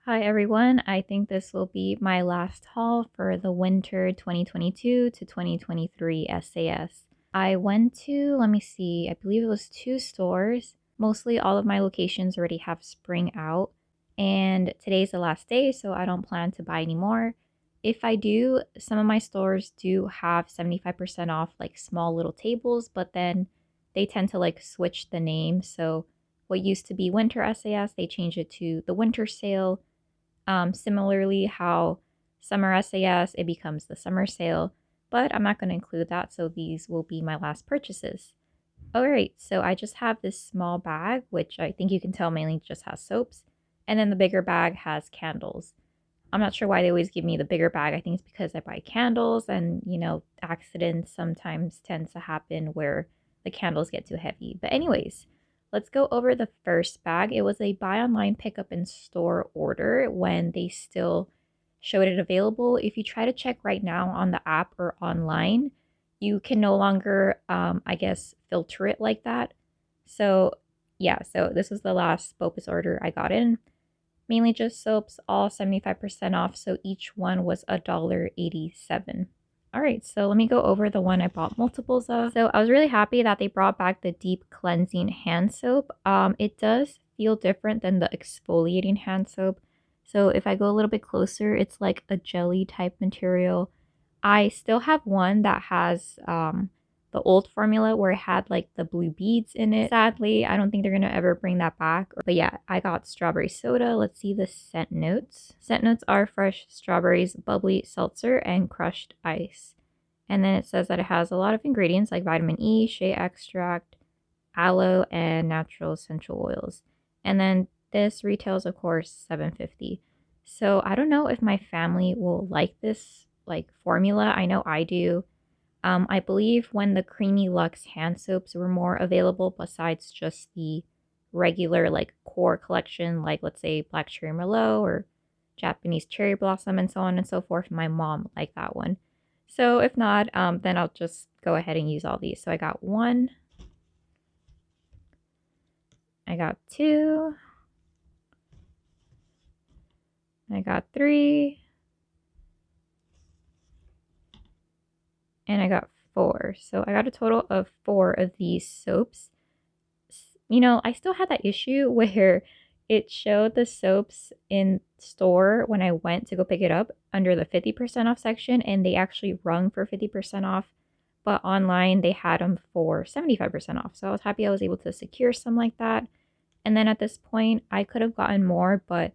Hi everyone, I think this will be my last haul for the winter 2022 to 2023 SAS. I went to, let me see, I believe it was 2 stores. Mostly all of my locations already have spring out, and today's the last day, so I don't plan to buy anymore. If I do, some of my stores do have 75% off like small little tables, but then they tend to like switch the name. So what used to be winter SAS, they changed it to the winter sale. Similarly, how summer SAS, it becomes the summer sale, but I'm not going to include that, so these will be my last purchases. All right, so I just have this small bag, which I think you can tell mainly just has soaps, and then the bigger bag has candles. I'm not sure why they always give me the bigger bag. I think it's because I buy candles, and accidents sometimes tend to happen where the candles get too heavy. But anyways, let's go over the first bag. It was a buy online pickup in store order when they still showed it available. If you try to check right now on the app or online, you can no longer I guess filter it like that. So yeah, so this was the last BOPUS order I got in. Mainly just soaps, all 75% off, so each one was $1.87. All right, so let me go over the one I bought multiples of. So I was really happy that they brought back the deep cleansing hand soap. It does feel different than the exfoliating hand soap. So if I go a little bit closer, it's like a jelly type material. I still have one that has the old formula where it had like the blue beads in it. Sadly, I don't think they're gonna ever bring that back. But yeah, I got strawberry soda. Let's see the scent notes. Scent notes are fresh strawberries, bubbly seltzer, and crushed ice. And then it says that it has a lot of ingredients like vitamin E, shea extract, aloe, and natural essential oils. And then this retails, of course, $7.50. So I don't know if my family will like this like formula. I know I do. I believe when the Creamy Luxe hand soaps were more available, besides just the regular like core collection, like let's say Black Cherry Merlot or Japanese Cherry Blossom and so on and so forth, my mom liked that one. So if not, then I'll just go ahead and use all these. So I got one, I got two, I got three, and I got four. So I got a total of 4 of these soaps. I still had that issue where it showed the soaps in store when I went to go pick it up under the 50% off section, and they actually rung for 50% off. But online, they had them for 75% off. So I was happy I was able to secure some like that. And then at this point, I could have gotten more, but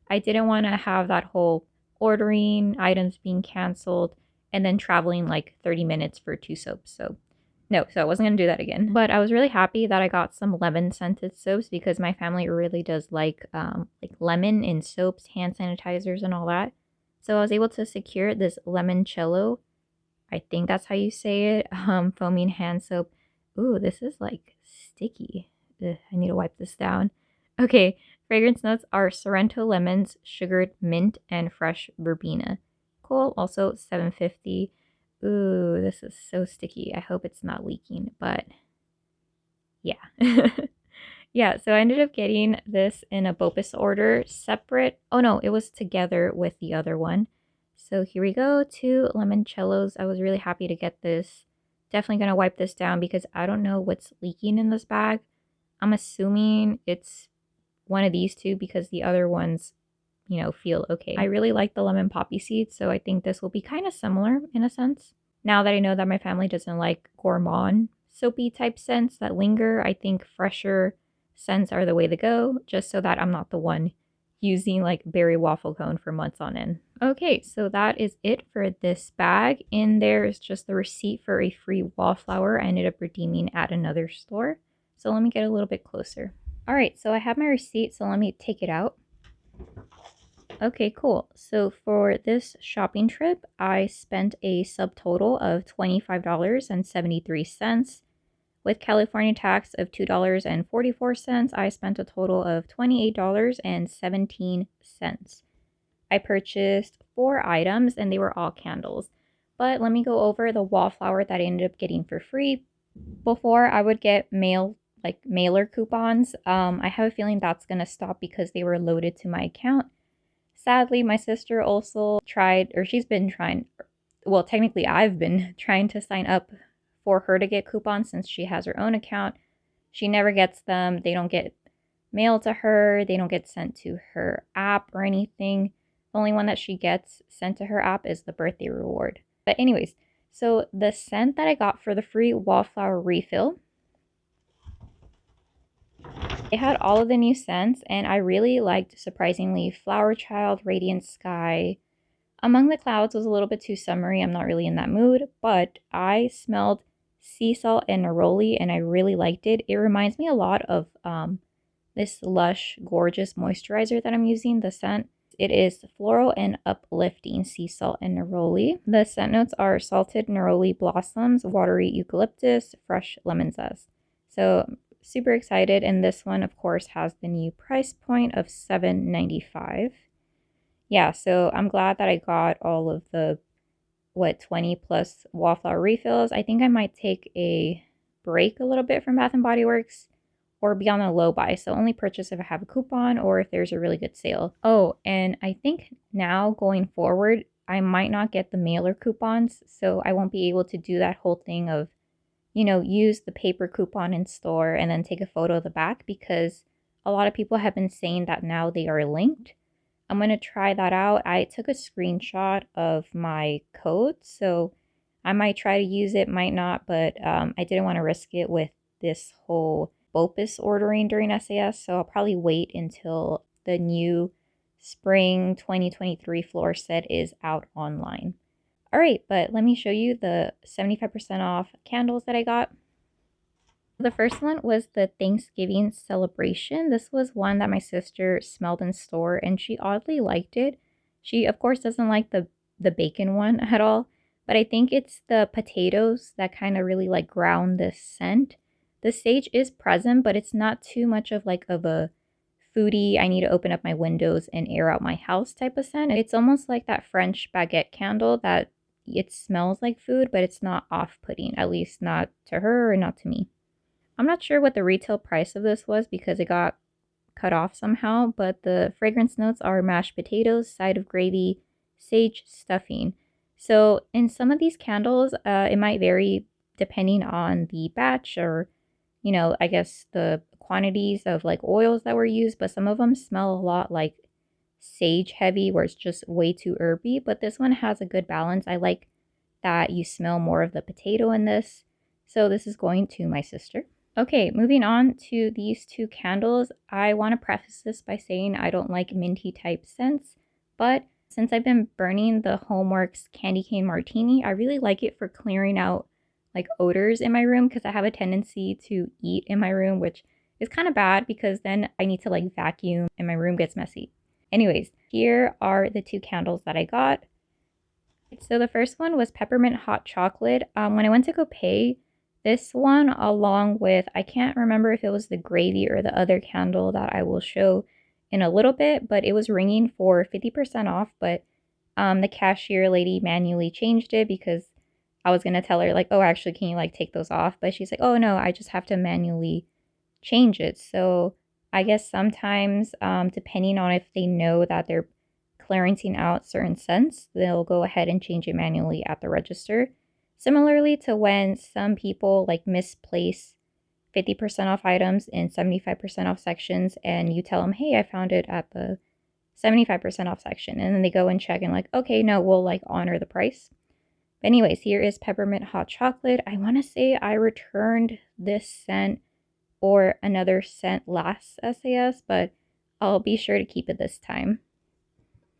I didn't want to have that whole ordering, items being canceled, and then traveling like 30 minutes for 2 soaps. So no, so I wasn't going to do that again. But I was really happy that I got some lemon scented soaps because my family really does like lemon in soaps, hand sanitizers, and all that. So I was able to secure this limoncello. I think that's how you say it. Foaming hand soap. Ooh, this is like sticky. Ugh, I need to wipe this down. Okay, fragrance notes are Sorrento lemons, sugared mint, and fresh verbena. Cool. Also $7.50. Ooh, this is so sticky. I hope it's not leaking, but yeah. Yeah, so I ended up getting this in a BOPUS order separate. Oh no, it was together with the other one. So here we go, 2 limoncellos. I was really happy to get this. Definitely going to wipe this down because I don't know what's leaking in this bag. I'm assuming it's one of these two because the other ones, feel okay. I really like the lemon poppy seeds, so I think this will be kind of similar in a sense. Now that I know that my family doesn't like gourmand soapy type scents that linger, I think fresher scents are the way to go, just so that I'm not the one using like berry waffle cone for months on end. Okay, so that is it for this bag. In there is just the receipt for a free Wallflower I ended up redeeming at another store. So let me get a little bit closer. All right, so I have my receipt, so let me take it out. Okay, cool. So for this shopping trip, I spent a subtotal of $25.73. With California tax of $2.44, I spent a total of $28.17. I purchased 4 items and they were all candles. But let me go over the Wallflower that I ended up getting for free. Before I would get mailer coupons. I have a feeling that's gonna stop because they were loaded to my account. Sadly, my sister also tried, or she's been trying, well, technically, I've been trying to sign up for her to get coupons since she has her own account. She never gets them. They don't get mailed to her, they don't get sent to her app or anything. The only one that she gets sent to her app is the birthday reward. But, anyways, so the scent that I got for the free Wallflower refill, it had all of the new scents, and I really liked, surprisingly, Flower Child, Radiant Sky. Among the Clouds was a little bit too summery. I'm not really in that mood, but I smelled sea salt and neroli, and I really liked it. It reminds me a lot of this Lush Gorgeous moisturizer that I'm using, the scent. It is floral and uplifting sea salt and neroli. The scent notes are salted neroli blossoms, watery eucalyptus, fresh lemon zest. So super excited, and this one of course has the new price point of $7.95. Yeah, so I'm glad that I got all of the 20 plus Wallflower refills. I think I might take a break a little bit from Bath and Body Works or be on a low buy. So only purchase if I have a coupon or if there's a really good sale. Oh, and I think now going forward, I might not get the mailer coupons. So I won't be able to do that whole thing of, use the paper coupon in store and then take a photo of the back, because a lot of people have been saying that now they are linked. I'm going to try that out. I took a screenshot of my code, so I might try to use it, might not, but I didn't want to risk it with this whole BOPUS ordering during SAS, so I'll probably wait until the new spring 2023 floor set is out online. All right, but let me show you the 75% off candles that I got. The first one was the Thanksgiving celebration. This was one that my sister smelled in store and she oddly liked it. She, of course, doesn't like the bacon one at all, but I think it's the potatoes that kind of really like ground this scent. The sage is present, but it's not too much of a foodie, I need to open up my windows and air out my house type of scent. It's almost like that French baguette candle that it smells like food, but it's not off-putting, at least not to her or not to me. I'm not sure what the retail price of this was because it got cut off somehow, but the fragrance notes are mashed potatoes, side of gravy, sage stuffing. So in some of these candles, it might vary depending on the batch or, I guess the quantities of like oils that were used, but some of them smell a lot like sage heavy where it's just way too herby, but this one has a good balance. I like that you smell more of the potato in this. So this is going to my sister. Okay, moving on to these two candles. I want to preface this by saying I don't like minty type scents, but since I've been burning the Homeworks Candy Cane Martini, I really like it for clearing out like odors in my room because I have a tendency to eat in my room, which is kind of bad because then I need to like vacuum and my room gets messy. Anyways, here are the two candles that I got. So the first one was Peppermint Hot Chocolate. When I went to go pay, this one, along with, I can't remember if it was the gravy or the other candle that I will show in a little bit, but it was ringing for 50% off, but the cashier lady manually changed it because I was going to tell her, like, oh, actually, can you, like, take those off? But she's like, oh, no, I just have to manually change it. So I guess sometimes, depending on if they know that they're clearancing out certain scents, they'll go ahead and change it manually at the register. Similarly to when some people like misplace 50% off items in 75% off sections and you tell them, hey, I found it at the 75% off section. And then they go and check and like, okay, no, we'll like honor the price. But anyways, here is Peppermint Hot Chocolate. I want to say I returned this scent or another scent last SAS, but I'll be sure to keep it this time.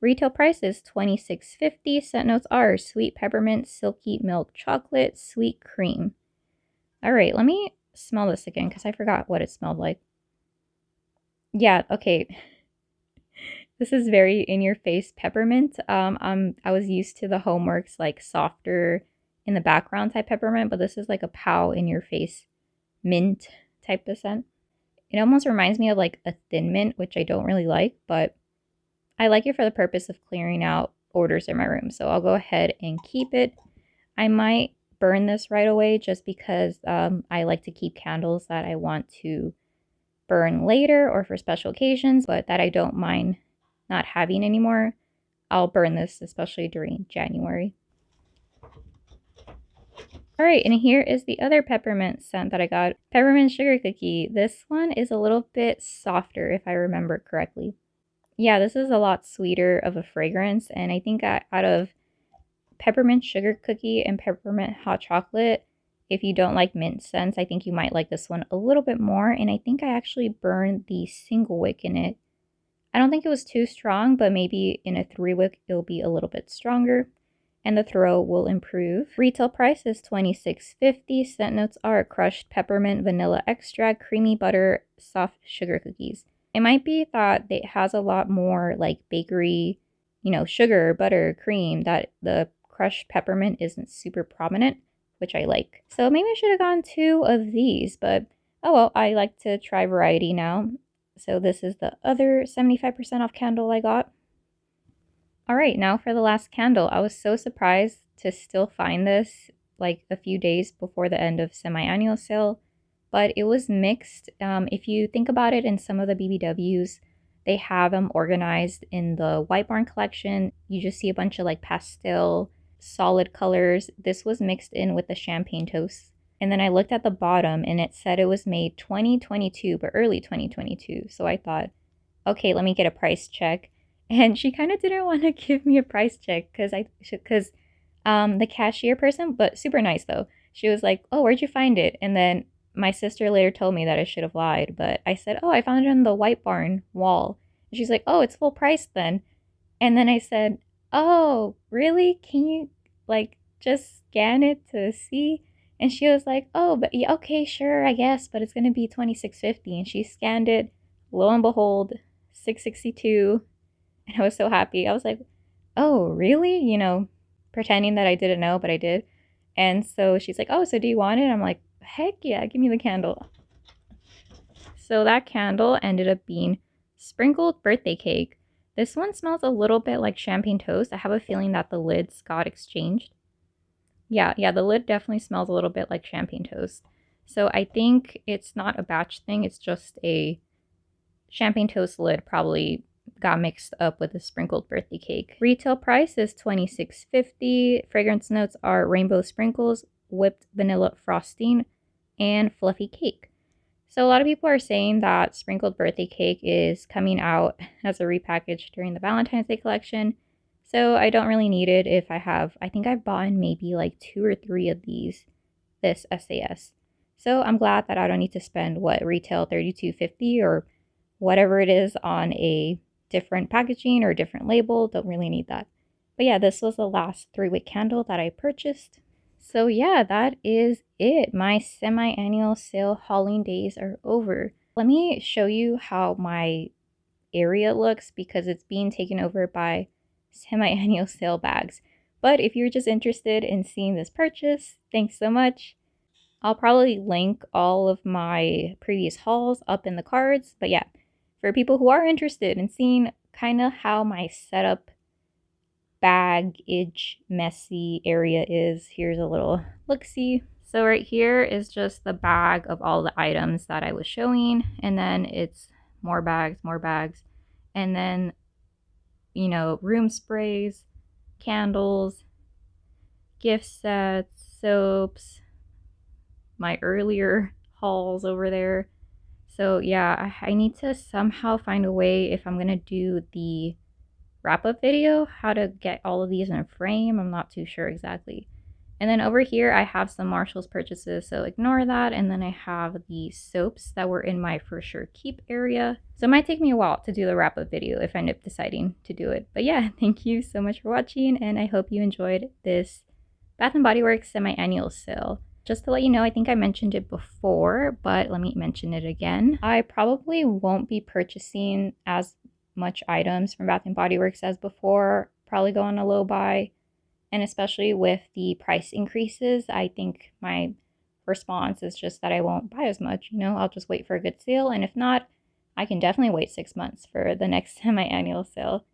Retail price is $26.50. Scent notes are sweet peppermint, silky milk chocolate, sweet cream. All right, let me smell this again because I forgot what it smelled like. Yeah, okay. This is very in-your-face peppermint. I was used to the Homeworks like softer in the background type peppermint, but this is like a pow in-your-face mint type of scent. It almost reminds me of like a thin mint, which I don't really like, but I like it for the purpose of clearing out odors in my room. So I'll go ahead and keep it. I might burn this right away just because I like to keep candles that I want to burn later or for special occasions, but that I don't mind not having anymore, I'll burn this, especially during January. Alright, and here is the other peppermint scent that I got. Peppermint sugar cookie. This one is a little bit softer if I remember correctly. Yeah, this is a lot sweeter of a fragrance, and I think out of peppermint sugar cookie and peppermint hot chocolate, if you don't like mint scents, I think you might like this one a little bit more, and I think I actually burned the single wick in it. I don't think it was too strong, but maybe in a 3-wick it'll be a little bit stronger and the throw will improve. Retail price is $26.50. Scent notes are crushed peppermint, vanilla extract, creamy butter, soft sugar cookies. It might be that it has a lot more like bakery, you know, sugar, butter, cream, that the crushed peppermint isn't super prominent, which I like. So maybe I should have gone 2 of these, but oh well, I like to try variety now. So this is the other 75% off candle I got. Alright, now for the last candle. I was so surprised to still find this like a few days before the end of semi-annual sale, but it was mixed. If you think about it, in some of the BBWs, they have them organized in the White Barn collection. You just see a bunch of like pastel, solid colors. This was mixed in with the champagne toast. And then I looked at the bottom and it said it was made 2022, but early 2022. So I thought, okay, let me get a price check. And she kind of didn't want to give me a price check because the cashier person, but super nice though. She was like, "Oh, where'd you find it?" And then my sister later told me that I should have lied, but I said, "Oh, I found it on the White Barn wall." And she's like, "Oh, it's full price then." And then I said, "Oh, really? Can you like just scan it to see?" And she was like, "Oh, but yeah, okay, sure, I guess, but it's gonna be $26.50." And she scanned it. Lo and behold, $6.62. And I was so happy. I was like, "Oh, really?" You know, pretending that I didn't know, but I did. And so she's like, "Oh, so do you want it?" I'm like, "Heck yeah, give me the candle." So that candle ended up being sprinkled birthday cake. This one smells a little bit like champagne toast. I have a feeling that the lids got exchanged. Yeah, the lid definitely smells a little bit like champagne toast. So I think it's not a batch thing. It's just a champagne toast lid probably got mixed up with a sprinkled birthday cake. Retail price is $26.50. Fragrance notes are rainbow sprinkles, whipped vanilla frosting, and fluffy cake. So a lot of people are saying that sprinkled birthday cake is coming out as a repackage during the Valentine's Day collection. So I don't really need it if I think I've bought maybe like 2 or 3 of these this SAS. So I'm glad that I don't need to spend retail $32.50 or whatever it is on a different packaging or a different label. Don't really need that. But yeah, this was the last 3-wick candle that I purchased. So yeah, that is it. My semi-annual sale hauling days are over. Let me show you how my area looks because it's being taken over by semi-annual sale bags. But if you're just interested in seeing this purchase, thanks so much. I'll probably link all of my previous hauls up in the cards. But yeah, for people who are interested in seeing kind of how my setup baggage messy area is, here's a little look-see. So right here is just the bag of all the items that I was showing, and then it's more bags, and then, you know, room sprays, candles, gift sets, soaps, my earlier hauls over there. So yeah, I need to somehow find a way, if I'm gonna do the wrap-up video, how to get all of these in a frame. I'm not too sure exactly. And then over here I have some Marshalls purchases, so ignore that. And then I have the soaps that were in my for sure keep area. So it might take me a while to do the wrap-up video if I end up deciding to do it. But yeah, thank you so much for watching, and I hope you enjoyed this Bath & Body Works semi-annual sale. Just to let you know, I think I mentioned it before, but let me mention it again. I probably won't be purchasing as much items from Bath & Body Works as before. Probably go on a low buy. And especially with the price increases, I think my response is just that I won't buy as much. You know, I'll just wait for a good sale. And if not, I can definitely wait 6 months for the next semi-annual sale.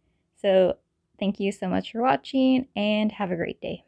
So thank you so much for watching and have a great day.